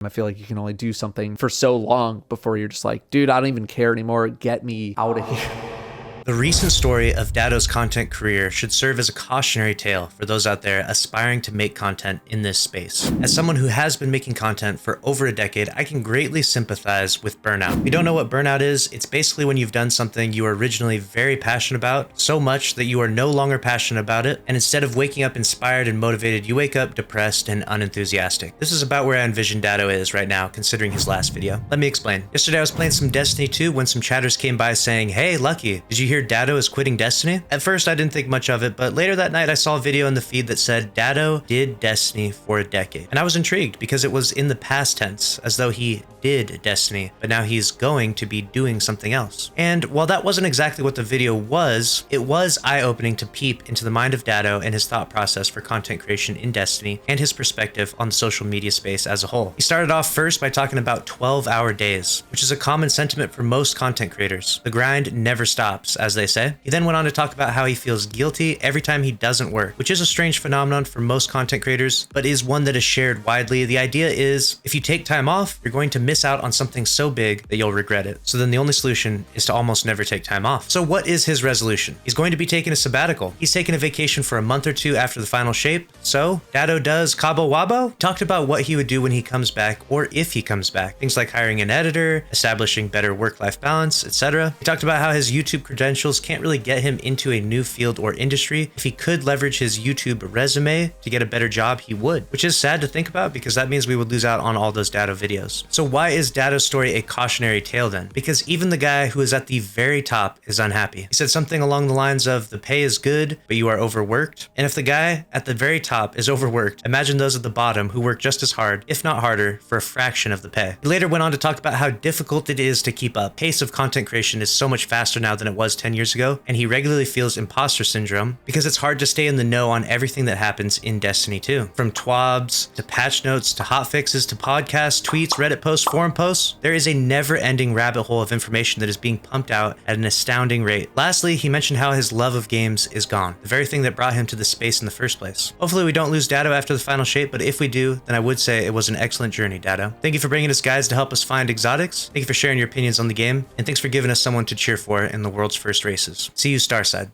I feel like you can only do something for so long before you're just like, dude, I don't even care anymore. Get me out of here. The recent story of Datto's content career should serve as a cautionary tale for those out there aspiring to make content in this space. As someone who has been making content for over a decade, I can greatly sympathize with burnout. If you don't know what burnout is, it's basically when you've done something you were originally very passionate about, so much that you are no longer passionate about it, and instead of waking up inspired and motivated, you wake up depressed and unenthusiastic. This is about where I envision Datto is right now, considering his last video. Let me explain. Yesterday I was playing some Destiny 2 when some chatters came by saying, "Hey, Lucky, did you hear Datto is quitting Destiny?" At first I didn't think much of it, but later that night I saw a video in the feed that said Datto did Destiny for a decade. And I was intrigued because it was in the past tense, as though he did Destiny, but now he's going to be doing something else. And while that wasn't exactly what the video was, it was eye-opening to peep into the mind of Datto and his thought process for content creation in Destiny and his perspective on the social media space as a whole. He started off first by talking about 12-hour days, which is a common sentiment for most content creators. The grind never stops, as they say. He then went on to talk about how he feels guilty every time he doesn't work, which is a strange phenomenon for most content creators, but is one that is shared widely. The idea is, if you take time off, you're going to miss out on something so big that you'll regret it. So then the only solution is to almost never take time off. So what is his resolution? He's going to be taking a sabbatical. He's taking a vacation for a month or two after the final shape. So Datto does Cabo Wabo? Talked about what he would do when he comes back, or if he comes back. Things like hiring an editor, establishing better work-life balance, etc. He talked about how his YouTube credentials can't really get him into a new field or industry. If he could leverage his YouTube resume to get a better job, he would, which is sad to think about because that means we would lose out on all those Datto videos. So why is Datto's story a cautionary tale then? Because even the guy who is at the very top is unhappy. He said something along the lines of, the pay is good, but you are overworked. And if the guy at the very top is overworked, imagine those at the bottom who work just as hard, if not harder, for a fraction of the pay. He later went on to talk about how difficult it is to keep up. Pace of content creation is so much faster now than it was 10 years ago, and he regularly feels imposter syndrome because it's hard to stay in the know on everything that happens in Destiny 2. From TWABs, to patch notes, to hotfixes, to podcasts, tweets, Reddit posts, forum posts, there is a never-ending rabbit hole of information that is being pumped out at an astounding rate. Lastly, he mentioned how his love of games is gone, the very thing that brought him to this space in the first place. Hopefully we don't lose Datto after the final shape, but if we do, then I would say it was an excellent journey, Datto. Thank you for bringing us guides to help us find exotics. Thank you for sharing your opinions on the game, and thanks for giving us someone to cheer for in the world's first races. See you, Starside.